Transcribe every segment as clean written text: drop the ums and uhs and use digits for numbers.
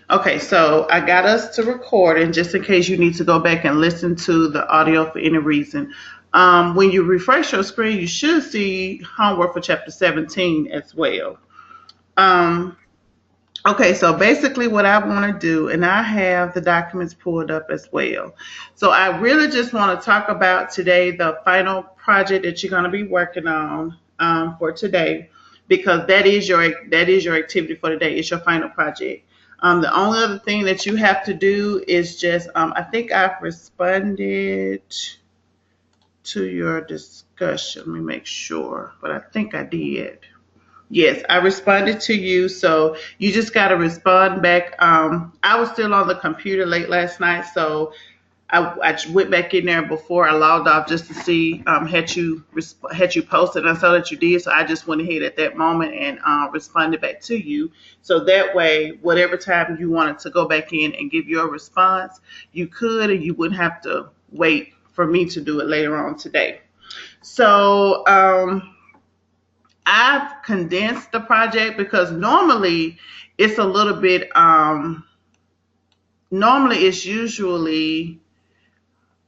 Okay, so I got us to record, and just in case you need to go back and listen to the audio for any reason, when you refresh your screen, you should see homework for chapter 17 as well. Um, okay, so basically, what I want to do, and I have the documents pulled up as well. So I really just want to talk about today the final project that you're going to be working on for today, because that is your activity for today. It's your final project. The only other thing that you have to do is just I think I've responded to your discussion. Let me make sure, but I think I did. Yes, I responded to you, so you just got to respond back. I was still on the computer late last night, so I went back in there before I logged off just to see had you posted. And I saw that you did, so I just went ahead at that moment and responded back to you. So that way, whatever time you wanted to go back in and give your response, you could, and you wouldn't have to wait for me to do it later on today. So. I've condensed the project because normally it's a little bit normally it's usually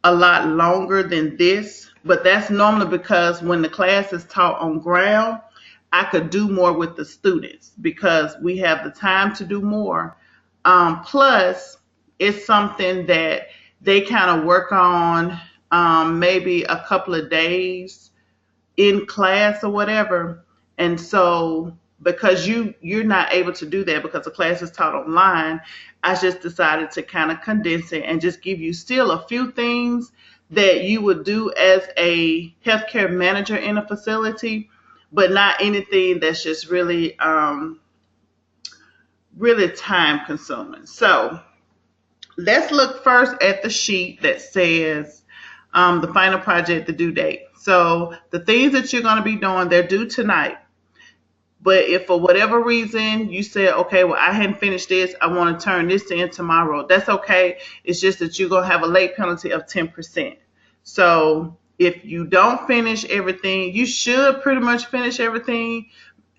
a lot longer than this, but that's normally because when the class is taught on ground, I could do more with the students because we have the time to do more. Plus, it's something that they kind of work on maybe a couple of days in class or whatever. And so because you're not able to do that because the class is taught online, I just decided to kind of condense it and just give you still a few things that you would do as a healthcare manager in a facility, but not anything that's just really time consuming. So let's look first at the sheet that says the final project, the due date. So the things that you're going to be doing, they're due tonight. But if for whatever reason you say, okay, well, I hadn't finished this, I want to turn this in tomorrow, that's okay. It's just that you're going to have a late penalty of 10%. So if you don't finish everything, you should pretty much finish everything.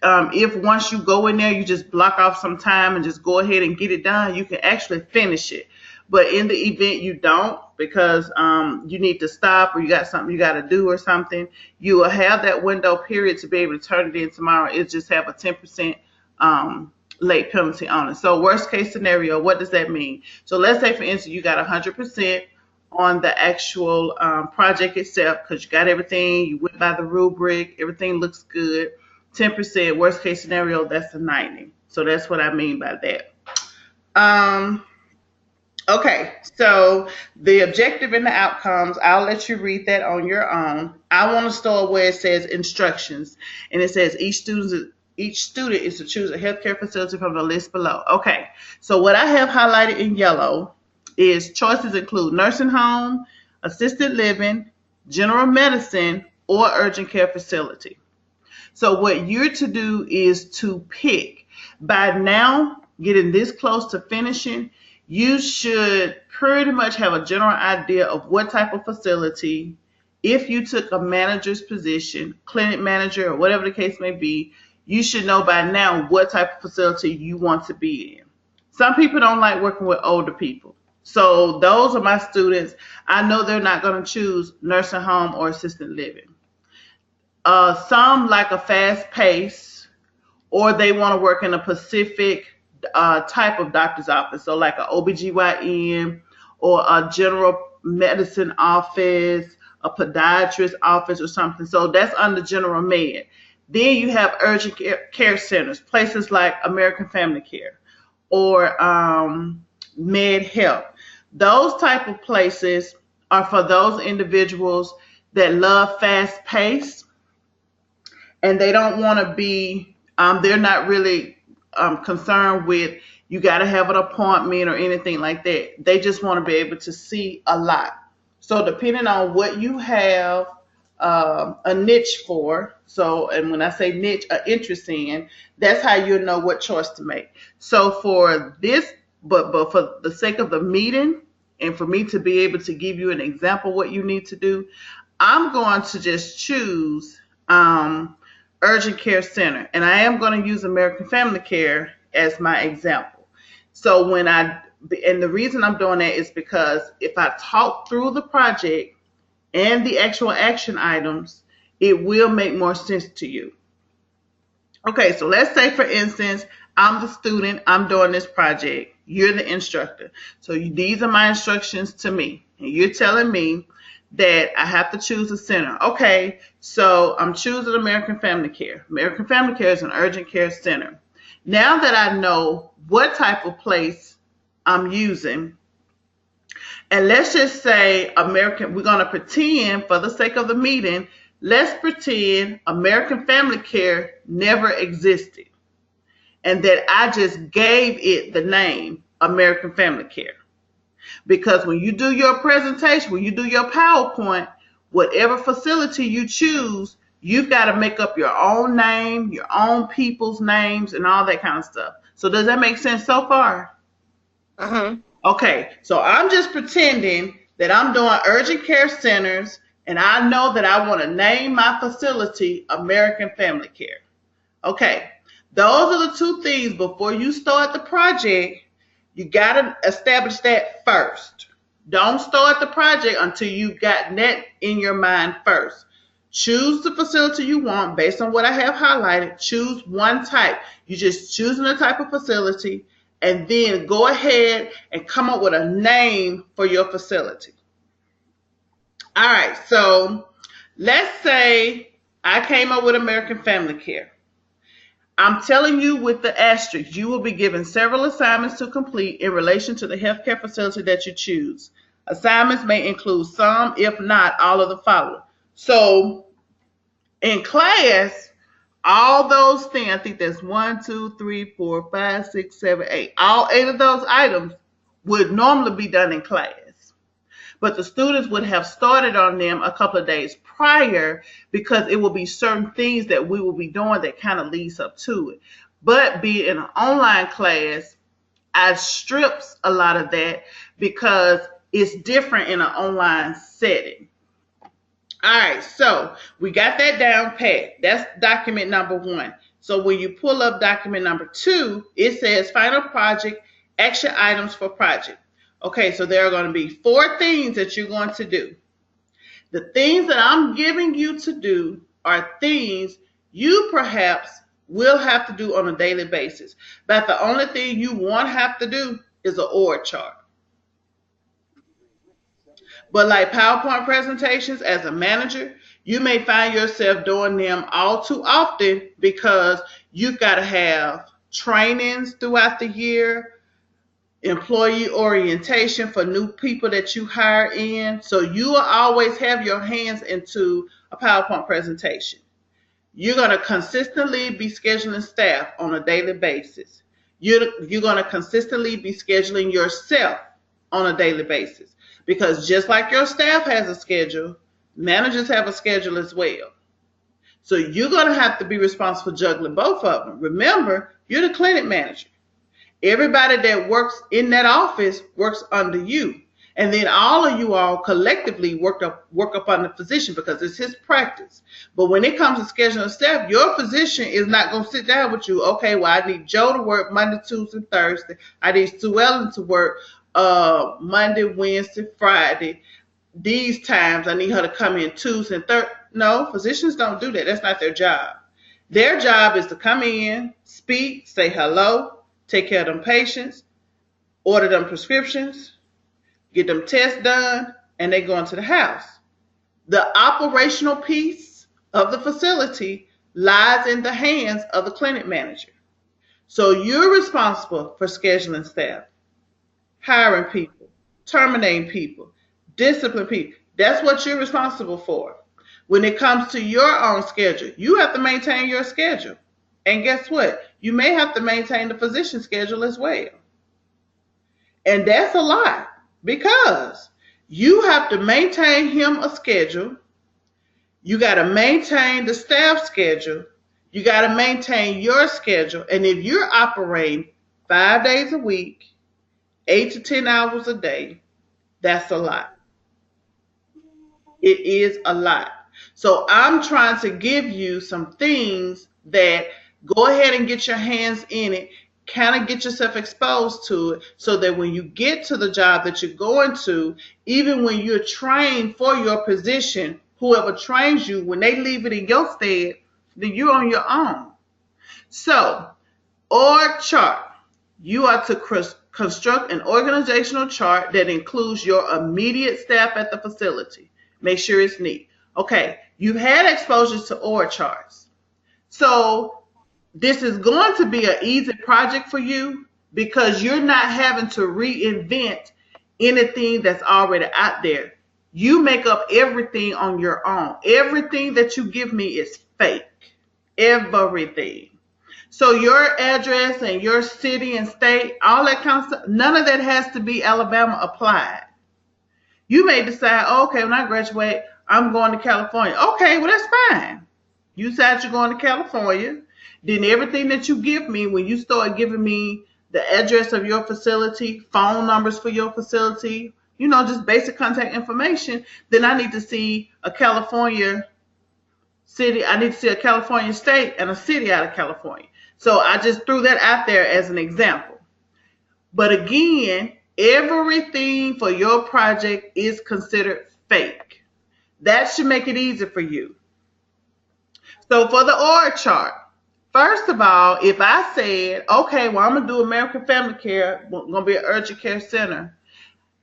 If once you go in there, you just block off some time and just go ahead and get it done, you can actually finish it. But in the event you don't, because you need to stop or you got something you got to do or something, you will have that window period to be able to turn it in tomorrow. It just have a 10% late penalty on it. So worst case scenario, what does that mean? So let's say, for instance, you got 100% on the actual project itself because you got everything, you went by the rubric, everything looks good. 10%, worst case scenario, that's a 90. So that's what I mean by that. Okay, so the objective and the outcomes, I'll let you read that on your own. I want to start where it says instructions, and it says each student is to choose a healthcare facility from the list below. Okay, so what I have highlighted in yellow is choices include nursing home, assisted living, general medicine, or urgent care facility. So what you're to do is to pick. By now, getting this close to finishing, you should pretty much have a general idea of what type of facility. If you took a manager's position, clinic manager, or whatever the case may be, you should know by now what type of facility you want to be in. Some people don't like working with older people. So those are my students. I know they're not going to choose nursing home or assisted living. Some like a fast pace, or they want to work in a specific type of doctor's office. So like an OBGYN or a general medicine office, a podiatrist office or something. So that's under general med. Then you have urgent care centers, places like American Family Care or Med Help. Those type of places are for those individuals that love fast pace and they don't want to be, they're not really concerned with you got to have an appointment or anything like that. They just want to be able to see a lot. So depending on what you have a niche for, so, and when I say niche, an interest in, that's how you know what choice to make. So for this, but for the sake of the meeting and for me to be able to give you an example what you need to do, I'm going to just choose urgent care center. And I am going to use American Family Care as my example. So and the reason I'm doing that is because if I talk through the project and the actual action items, it will make more sense to you. Okay, so let's say, for instance, I'm the student, I'm doing this project, you're the instructor. So these are my instructions to me, and you're telling me that I have to choose a center. Okay, so I'm choosing American Family Care. American Family Care is an urgent care center. Now that I know what type of place I'm using, and let's just say we're going to pretend for the sake of the meeting, let's pretend American Family Care never existed and that I just gave it the name American Family Care. Because when you do your presentation, when you do your PowerPoint, whatever facility you choose, you've got to make up your own name, your own people's names, and all that kind of stuff. So does that make sense so far? Uh-huh. Okay, so I'm just pretending that I'm doing urgent care centers and I know that I want to name my facility American Family Care. Okay, those are the two things before you start the project. You got to establish that first. Don't start the project until you've gotten that in your mind first. Choose the facility you want based on what I have highlighted. Choose one type. You're just choosing a type of facility and then go ahead and come up with a name for your facility. All right, so let's say I came up with American Family Care. I'm telling you with the asterisk, you will be given several assignments to complete in relation to the healthcare facility that you choose. Assignments may include some, if not all of the following. So in class, all those things, I think that's 1, 2, 3, 4, 5, 6, 7, 8. All 8 of those items would normally be done in class. But the students would have started on them a couple of days prior because it will be certain things that we will be doing that kind of leads up to it. But be it in an online class, I strips a lot of that because it's different in an online setting. All right, so we got that down pat. That's document number 1. So when you pull up document number 2, it says final project, action items for project. Okay, so there are going to be 4 things that you're going to do. The things that I'm giving you to do are things you perhaps will have to do on a daily basis. But the only thing you won't have to do is an org chart. But like PowerPoint presentations as a manager, you may find yourself doing them all too often because you've got to have trainings throughout the year, employee orientation for new people that you hire in. So you will always have your hands into a PowerPoint presentation. You're going to consistently be scheduling staff on a daily basis. You're going to consistently be scheduling yourself on a daily basis because just like your staff has a schedule, managers have a schedule as well. So you're going to have to be responsible for juggling both of them. Remember, you're the clinic manager. Everybody that works in that office works under you. And then all of you all collectively work up on the physician because it's his practice. But when it comes to scheduling staff, your physician is not going to sit down with you. Okay, well, I need Joe to work Monday, Tuesday, Thursday. I need Sue Ellen to work Monday, Wednesday, Friday. These times I need her to come in Tuesday and Thursday. No, physicians don't do that. That's not their job. Their job is to come in, speak, say hello, take care of them patients, order them prescriptions, get them tests done, and they go into the house. The operational piece of the facility lies in the hands of the clinic manager. So you're responsible for scheduling staff, hiring people, terminating people, disciplining people. That's what you're responsible for. When it comes to your own schedule, you have to maintain your schedule. And guess what? You may have to maintain the physician schedule as well. And that's a lot because you have to maintain him a schedule. You got to maintain the staff schedule. You got to maintain your schedule. And if you're operating 5 days a week, 8 to 10 hours a day, that's a lot. It is a lot. So I'm trying to give you some things that go ahead and get your hands in it. kind of get yourself exposed to it so that when you get to the job that you're going to, even when you're trained for your position, whoever trains you, when they leave it in your stead, then you're on your own. So, org chart. You are to construct an organizational chart that includes your immediate staff at the facility. Make sure it's neat. Okay, you've had exposure to org charts. So this is going to be an easy project for you because you're not having to reinvent anything that's already out there. You make up everything on your own. Everything that you give me is fake. Everything. So your address and your city and state, all that kind of stuff, none of that has to be Alabama applied. You may decide, oh, okay, when I graduate, I'm going to California. Okay, well, that's fine. You decide you're going to California. Then everything that you give me, when you start giving me the address of your facility, phone numbers for your facility, just basic contact information, then I need to see a California city. I need to see a California state and a city out of California. So I just threw that out there as an example. But again, everything for your project is considered fake. That should make it easy for you. So for the org chart, first of all, if I said, okay, well, I'm going to do American Family Care, going to be an urgent care center,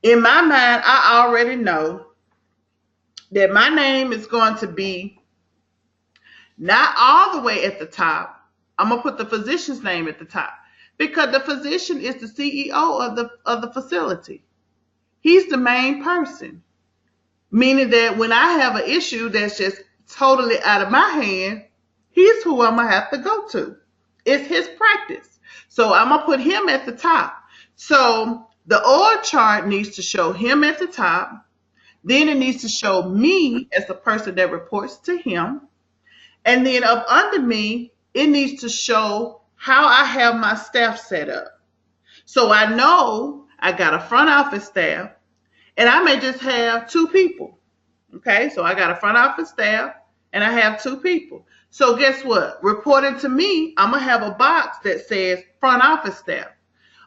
in my mind, I already know that my name is going to be not all the way at the top. I'm going to put the physician's name at the top because the physician is the CEO of the facility. He's the main person, meaning that when I have an issue that's just totally out of my hand, he's who I'm going to have to go to. It's his practice. So I'm going to put him at the top. So the org chart needs to show him at the top. Then it needs to show me as the person that reports to him. And then up under me, it needs to show how I have my staff set up. So I know I got a front office staff, and I may just have 2 people. Okay, so I got a front office staff, and I have 2 people. So guess what? Reporting to me, I'm going to have a box that says front office staff.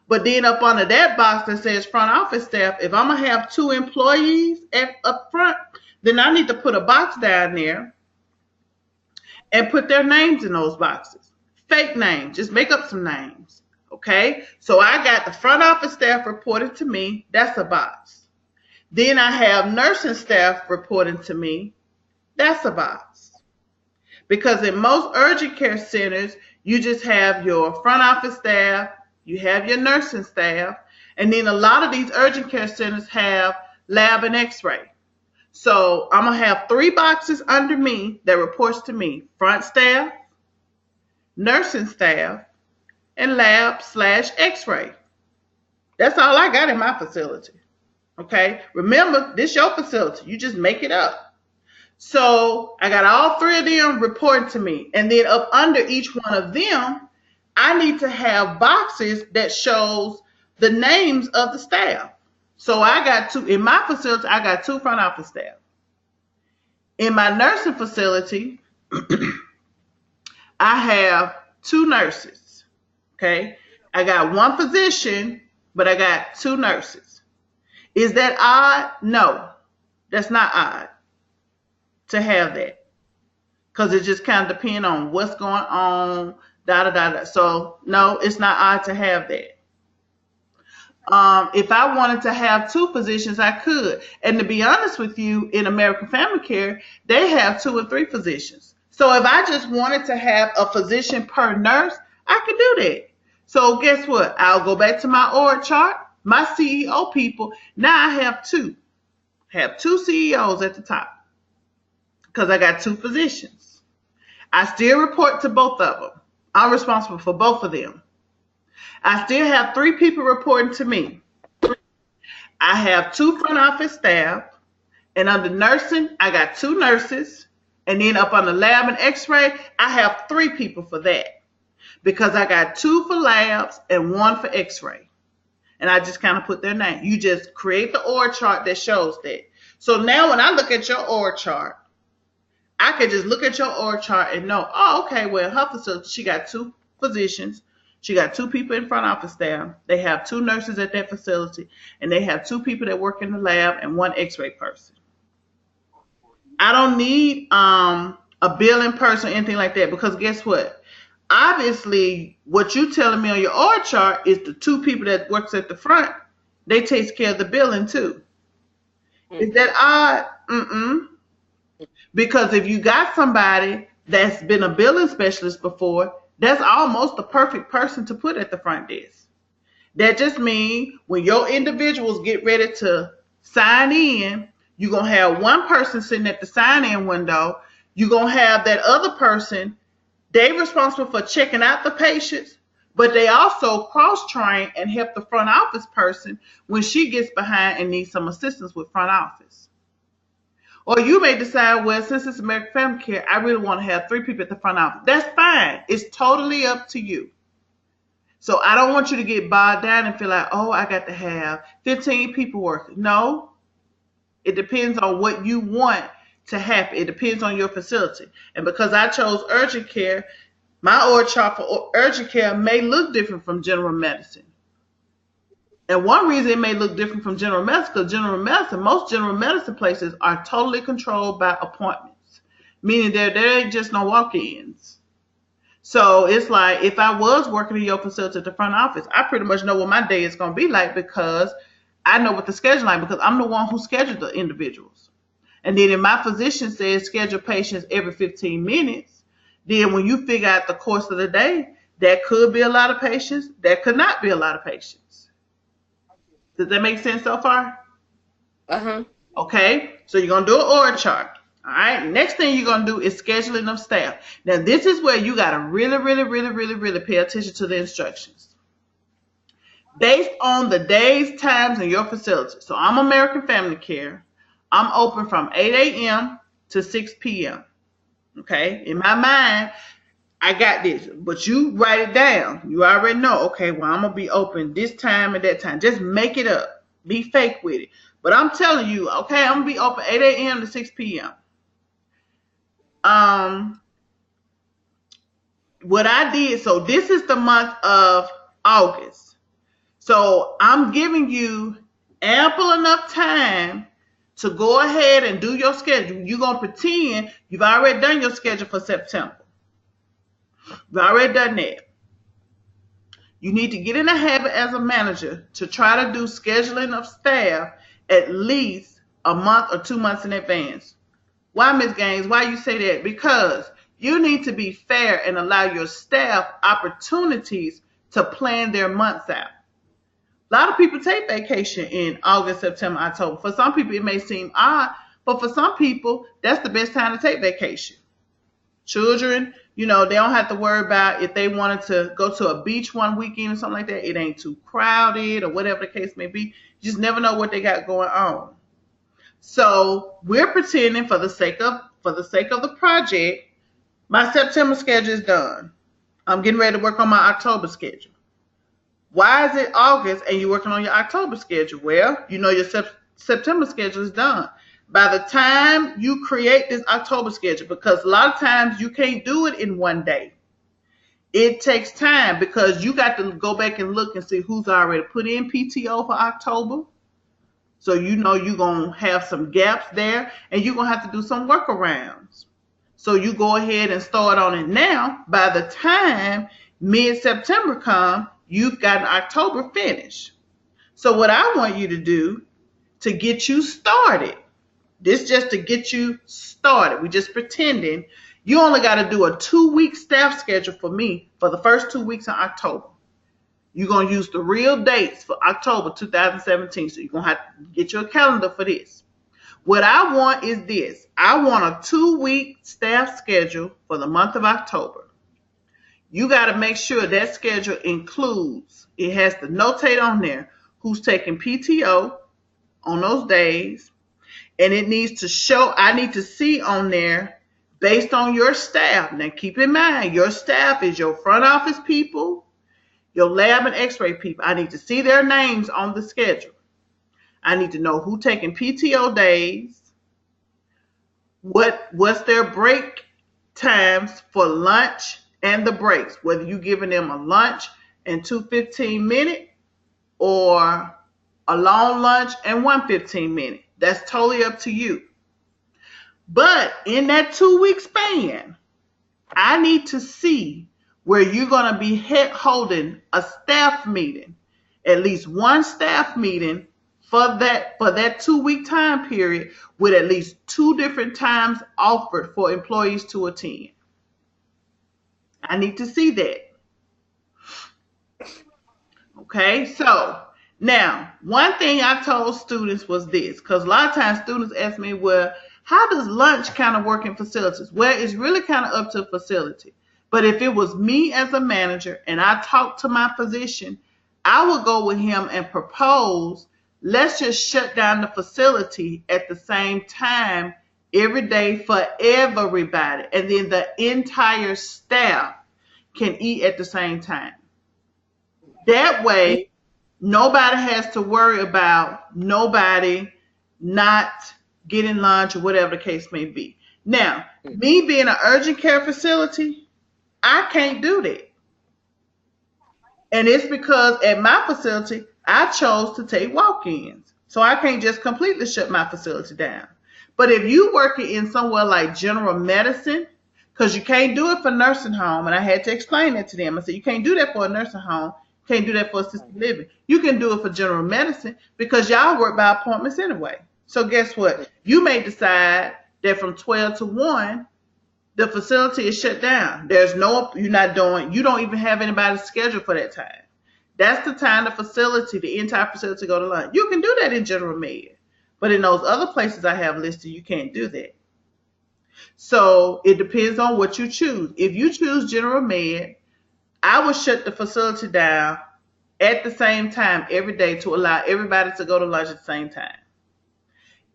But then up under that box that says front office staff, if I'm going to have 2 employees up front, then I need to put a box down there and put their names in those boxes. Fake names. Just make up some names. Okay? So I got the front office staff reporting to me. That's a box. Then I have nursing staff reporting to me. That's a box. Because in most urgent care centers, you just have your front office staff, you have your nursing staff, and then a lot of these urgent care centers have lab and x-ray. So I'm going to have 3 boxes under me that reports to me. Front staff, nursing staff, and lab/x-ray. That's all I got in my facility. Okay? Remember, this is your facility. You just make it up. So I got all 3 of them reporting to me. And then up under each one of them, I need to have boxes that shows the names of the staff. So I got 2, in my facility, I got 2 front office staff. In my nursing facility, I have 2 nurses, okay? I got 1 physician, but I got 2 nurses. Is that odd? No, that's not odd to have that because it just kind of depends on what's going on, da-da-da-da. So, no, it's not odd to have that. If I wanted to have 2 physicians, I could. And to be honest with you, in American Family Care, they have 2 and 3 physicians. So if I just wanted to have a physician per nurse, I could do that. So guess what? I'll go back to my org chart, my CEO people. Now I have 2. Have 2 CEOs at the top because I got 2 physicians. I still report to both of them. I'm responsible for both of them. I still have 3 people reporting to me. I have 2 front office staff, and under nursing, I got 2 nurses, and then up on the lab and x-ray, I have 3 people for that because I got 2 for labs and 1 for x-ray. And I just kind of put their name. You just create the org chart that shows that. So now when I look at your org chart, I can just look at your org chart and know, oh, okay, well, her facility, she got 2 physicians, She got 2 people in front office staff. They have 2 nurses at that facility, and they have 2 people that work in the lab and 1 X-ray person. I don't need a billing person or anything like that, because guess what? Obviously, what you telling me on your org chart is the 2 people that works at the front, they takes care of the billing too. Is that odd? Mm-mm. Because if you got somebody that's been a billing specialist before, that's almost the perfect person to put at the front desk. That just means when your individuals get ready to sign in, you're going to have one person sitting at the sign-in window. You're going to have that other person. They're responsible for checking out the patients, but they also cross-train and help the front office person when she gets behind and needs some assistance with front office. Or you may decide, well, since it's American Family Care, I really want to have 3 people at the front office. That's fine. It's totally up to you. So I don't want you to get bogged down and feel like, oh, I got to have 15 people working. No, it depends on what you want to happen. It depends on your facility. And because I chose urgent care, my org chart for urgent care may look different from general medicine. And one reason it may look different from general medicine, because most general medicine places are totally controlled by appointments, meaning there ain't just no walk-ins. So it's like, if I was working in your facility at the front office, I pretty much know what my day is going to be like, because I know what the schedule like, because I'm the one who scheduled the individuals. And then if my physician says schedule patients every 15 minutes, then when you figure out the course of the day, that could be a lot of patients, that could not be a lot of patients. Does that make sense so far? Okay, so you're going to do an org chart. All right, next thing you're going to do is scheduling of staff. Now, this is where you got to really pay attention to the instructions. Based on the days, times in your facility. So I'm American Family Care. I'm open from 8 a.m. to 6 p.m. Okay, in my mind, I got this, but you write it down. You already know, okay, well, I'm going to be open this time and that time. Just make it up. Be fake with it. But I'm telling you, okay, I'm going to be open 8 a.m. to 6 p.m. What I did, so this is the month of August. So I'm giving you ample enough time to go ahead and do your schedule. You're going to pretend you've already done your schedule for September. You've already done that. You need to get in the habit as a manager to try to do scheduling of staff at least a month or 2 months in advance. Why, Ms. Gaines? Why you say that? Because you need to be fair and allow your staff opportunities to plan their months out. A lot of people take vacation in August, September, October. For some people, it may seem odd, but for some people, that's the best time to take vacation. Children, they don't have to worry about if they wanted to go to a beach one weekend or something like that. It ain't too crowded or whatever the case may be. You just never know what they got going on. So we're pretending for the sake of the project, my September schedule is done. I'm getting ready to work on my October schedule. Why is it August and you're working on your October schedule? Well, your September schedule is done. By the time you create this October schedule, because a lot of times you can't do it in one day. It takes time, because you got to go back and look and see who's already put in PTO for October. So you're going to have some gaps there, and you're going to have to do some workarounds. So you go ahead and start on it now. By the time mid-September comes, you've got an October finish. So what I want you to do to get you started, this just to get you started. We're just pretending. You only got to do a 2-week staff schedule for me for the first 2 weeks in October. You're going to use the real dates for October 2017. So you're going to have to get your calendar for this. What I want is this. I want a 2-week staff schedule for the month of October. You got to make sure that schedule includes, it has to notate on there who's taking PTO on those days. And it needs to show, I need to see on there based on your staff. Now keep in mind, your staff is your front office people, your lab and x-ray people. I need to see their names on the schedule. I need to know who taking PTO days, what's their break times for lunch and the breaks, whether you're giving them a lunch and two 15-minute, or a long lunch and one 15-minute. That's totally up to you. But in that 2-week span, I need to see where you're going to be holding a staff meeting, at least one staff meeting for that 2-week time period, with at least 2 different times offered for employees to attend. I need to see that. Okay, so now one thing I told students was this, because a lot of times students ask me, well, how does lunch kind of work in facilities? Well, it's really kind of up to the facility. But if it was me as a manager and I talked to my physician, I would go with him and propose, let's just shut down the facility at the same time every day for everybody. And then the entire staff can eat at the same time. That way, nobody has to worry about nobody not getting lunch or whatever the case may be. Now, me being an urgent care facility, I can't do that. And it's because at my facility, I chose to take walk-ins. So I can't just completely shut my facility down. But if you working in somewhere like general medicine, because you can't do it for nursing home, and I had to explain that to them. I said, you can't do that for a nursing home. You can't do that for assisted living. You can do it for general medicine because y'all work by appointments anyway. So guess what? You may decide that from 12 to 1, the facility is shut down. You don't even have anybody scheduled for that time. That's the time the entire facility go to lunch. You can do that in general med. But in those other places I have listed, you can't do that. So it depends on what you choose. If you choose general med, I would shut the facility down at the same time every day to allow everybody to go to lunch at the same time.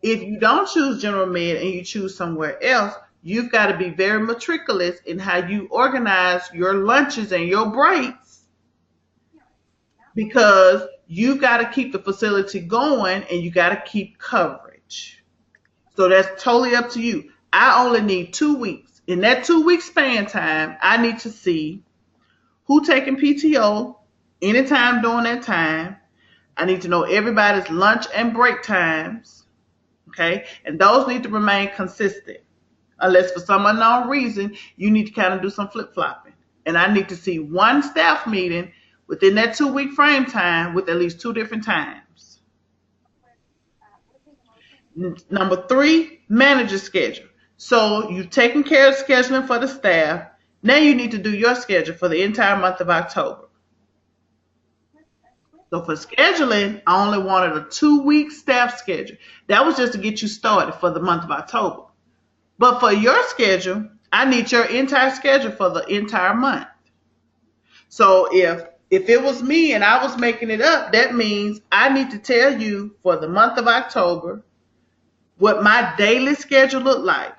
If you don't choose general med and you choose somewhere else, you've got to be very meticulous in how you organize your lunches and your breaks, because you've got to keep the facility going and you got to keep coverage. So that's totally up to you. I only need 2 weeks. In that 2-week span time, I need to see who taking PTO anytime during that time. I need to know everybody's lunch and break times. Okay, and those need to remain consistent. Unless for some unknown reason, you need to kind of do some flip-flopping. And I need to see one staff meeting within that 2-week frame time with at least 2 different times. Number 3, manager schedule. So you've taken care of scheduling for the staff. Now you need to do your schedule for the entire month of October. So for scheduling, I only wanted a 2-week staff schedule. That was just to get you started for the month of October. But for your schedule, I need your entire schedule for the entire month. So if it was me and I was making it up, that means I need to tell you for the month of October what my daily schedule look like.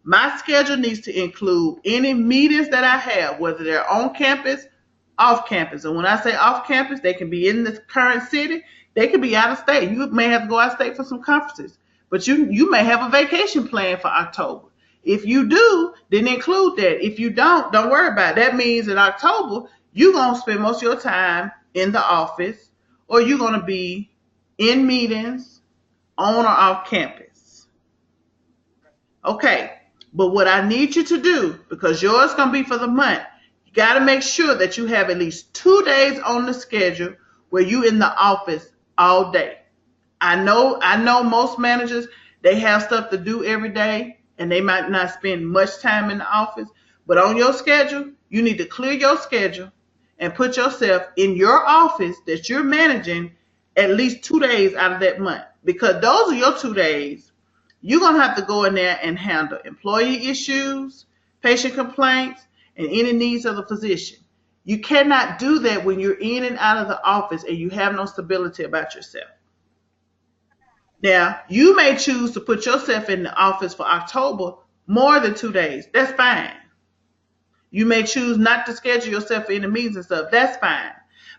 My schedule needs to include any meetings that I have, whether they're on campus, off campus. And when I say off campus, they can be in the current city. They could be out of state. You may have to go out of state for some conferences. But you may have a vacation plan for October. If you do, then include that. If you don't worry about it. That means in October, you're going to spend most of your time in the office, or you're going to be in meetings on or off campus. Okay, but what I need you to do, because yours is going to be for the month, you got to make sure that you have at least 2 days on the schedule where you're in the office all day. I know most managers, they have stuff to do every day and they might not spend much time in the office, but on your schedule, you need to clear your schedule and put yourself in your office that you're managing at least 2 days out of that month, because those are your 2 days. You're going to have to go in there and handle employee issues, patient complaints, and any needs of the physician. You cannot do that when you're in and out of the office and you have no stability about yourself. Now, you may choose to put yourself in the office for October more than 2 days. That's fine. You may choose not to schedule yourself for any meetings and stuff. That's fine.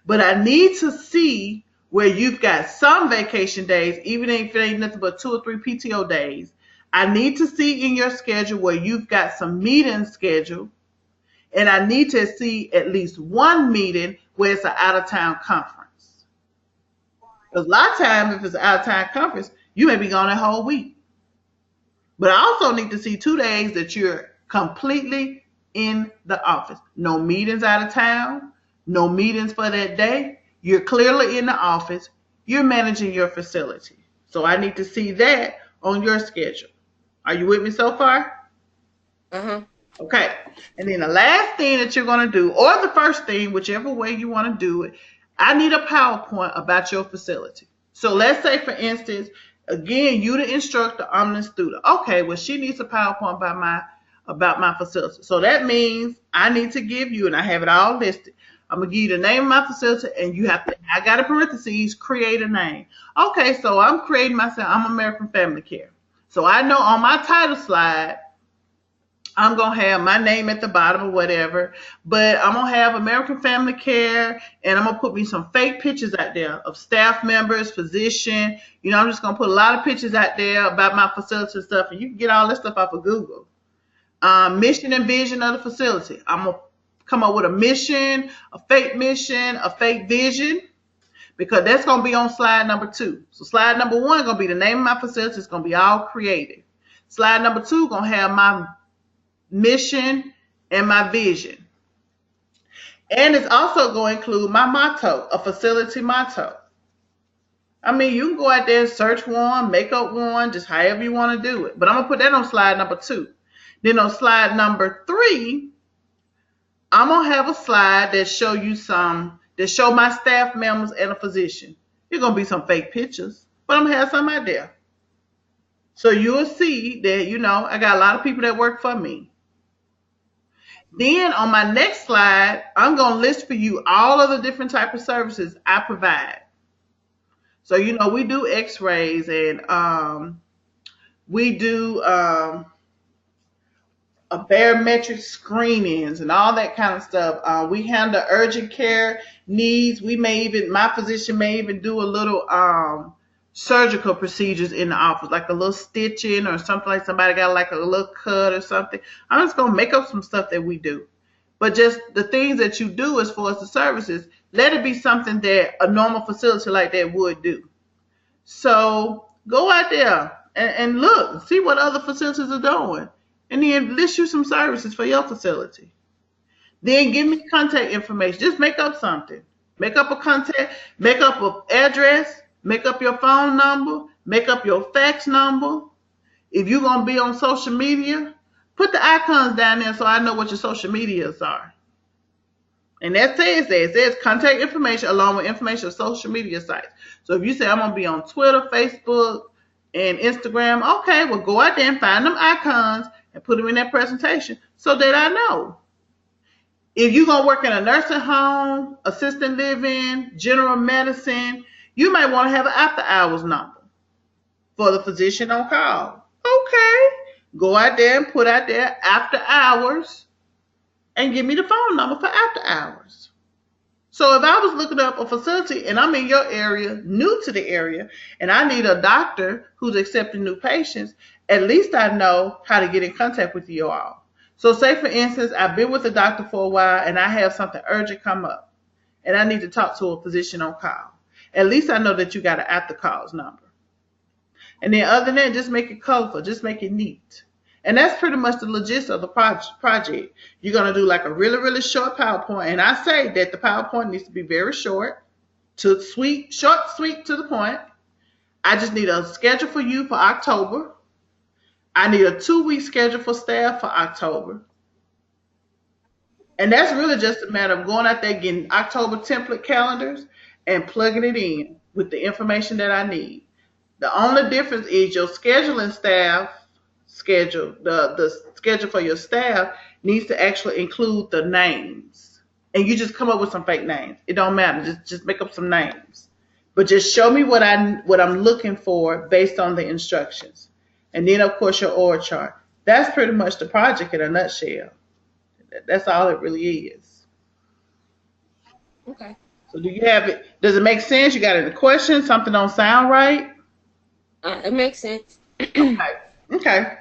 But I need to see where you've got some vacation days, even if it ain't nothing but 2 or 3 PTO days. I need to see in your schedule where you've got some meetings scheduled. And I need to see at least one meeting where it's an out-of-town conference. Because a lot of times, if it's an out-of-town conference, you may be gone that whole week. But I also need to see 2 days that you're completely in the office. No meetings out of town, no meetings for that day. You're clearly in the office. You're managing your facility. So I need to see that on your schedule. Are you with me so far? Okay. And then the last thing that you're going to do, or the first thing, whichever way you want to do it, I need a PowerPoint about your facility. So let's say, for instance, again, you the instructor, I'm the student. Okay, well, she needs a PowerPoint about my facility. So that means I need to give you, and I have it all listed, I'm going to give you the name of my facility, and you have to, I got a parentheses, create a name. Okay, so I'm creating myself, I'm American Family Care. So I know on my title slide, I'm going to have my name at the bottom or whatever, but I'm going to have American Family Care, and I'm going to put me some fake pictures out there of staff members, physician. You know, I'm just going to put a lot of pictures out there about my facility and stuff, and you can get all this stuff off of Google. Mission and vision of the facility. I'm going to come up with a mission, a fake vision, because that's going to be on slide number 2. So slide number 1 going to be the name of my facility. It's going to be all creative. Slide number 2 going to have my mission and my vision. And it's also going to include my motto, a facility motto. I mean, you can go out there and search one, make up one, just however you want to do it. But I'm going to put that on slide number 2. Then on slide number 3, I'm going to have a slide that show my staff members and a physician. It's going to be some fake pictures, but I'm going to have some out there. So you'll see that, you know, I got a lot of people that work for me. Then on my next slide, I'm going to list for you all of the different type of services I provide. So, you know, we do x-rays, and we do barometric screenings and all that kind of stuff. We handle urgent care needs. My physician may even do a little surgical procedures in the office, like a little stitching or something, like somebody got like a little cut or something. I'm just going to make up some stuff that we do. But just the things that you do as far as the services, let it be something that a normal facility like that would do. So go out there and look, see what other facilities are doing, and then list you some services for your facility. Then give me contact information. Just make up something. Make up a contact, make up an address, make up your phone number, make up your fax number. If you're going to be on social media, put the icons down there so I know what your social medias are. And that says that. It says contact information along with information of social media sites. So if you say I'm going to be on Twitter, Facebook, and Instagram, okay, well, go out there and find them icons and put them in that presentation so that I know. If you're going to work in a nursing home, assisted living, general medicine, you might want to have an after hours number for the physician on call. Okay. Go out there and put out there after hours and give me the phone number for after hours. So if I was looking up a facility and I'm in your area, new to the area, and I need a doctor who's accepting new patients, at least I know how to get in contact with you all. So say, for instance, I've been with a doctor for a while and I have something urgent come up and I need to talk to a physician on call. At least I know that you got an after calls number. And then other than that, just make it colorful, just make it neat. And that's pretty much the logistics of the project. You're going to do like a really, really short PowerPoint. And I say that the PowerPoint needs to be very short, short, sweet to the point. I just need a schedule for you for October. I need a 2-week schedule for staff for October. And that's really just a matter of going out there, getting October template calendars and plugging it in with the information that I need. The only difference is your scheduling staff schedule, the schedule for your staff needs to actually include the names. And you just come up with some fake names. It don't matter. Just make up some names. But just show me what I'm looking for based on the instructions. And then, of course, your org chart. That's pretty much the project in a nutshell. That's all it really is. Okay. So do you have it? Does it make sense? You got any questions? Something don't sound right? It makes sense. Okay.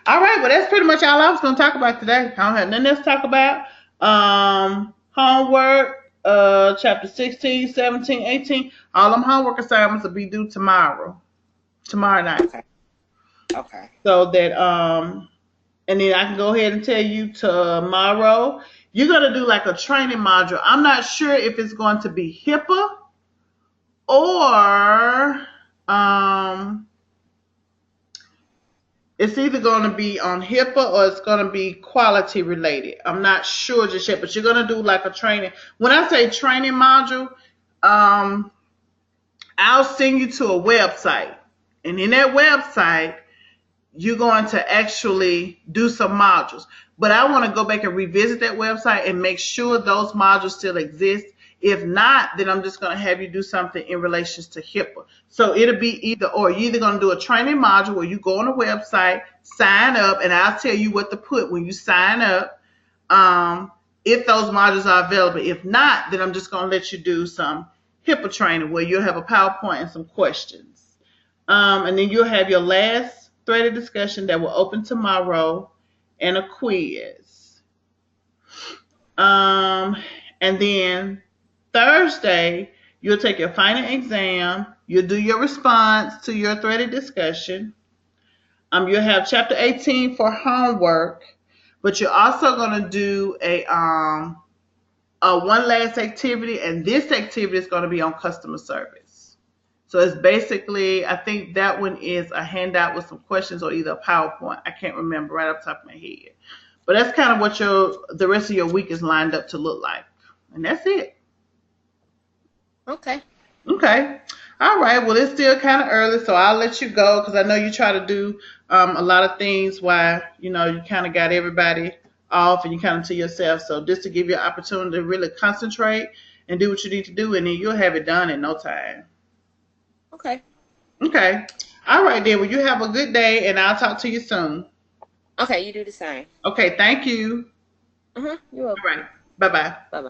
All right. Well, that's pretty much all I was going to talk about today. I don't have nothing else to talk about. Homework, chapter 16, 17, 18. All them homework assignments will be due tomorrow night. Okay. Okay. So that and then I can go ahead and tell you tomorrow you're gonna do like a training module. I'm not sure if it's going to be HIPAA or it's either going to be on HIPAA or it's going to be quality related. I'm not sure just yet, but you're going to do like a training. When I say training module, um, I'll send you to a website. And in that website, you're going to actually do some modules. But I want to go back and revisit that website and make sure those modules still exist. If not, then I'm just going to have you do something in relation to HIPAA. So it'll be either or. You're either going to do a training module where you go on the website, sign up, and I'll tell you what to put when you sign up, if those modules are available. If not, then I'm just going to let you do some HIPAA training where you'll have a PowerPoint and some questions. And then you'll have your last threaded discussion that will open tomorrow and a quiz. And then Thursday, you'll take your final exam. You'll do your response to your threaded discussion. You'll have chapter 18 for homework, but you're also going to do a one last activity, and this activity is going to be on customer service. So it's basically, I think that one is a handout with some questions or either a PowerPoint. I can't remember right off the top of my head. But that's kind of what the rest of your week is lined up to look like. And that's it. Okay. Okay. All right. Well, it's still kind of early, so I'll let you go because I know you try to do a lot of things while, you kind of got everybody off and you kind of to yourself. So just to give you an opportunity to really concentrate and do what you need to do, and then you'll have it done in no time. Okay. Okay. All right, then. Well, you have a good day, and I'll talk to you soon. Okay, you do the same. Okay. Thank you. You're All welcome. right. Bye-bye. Bye bye.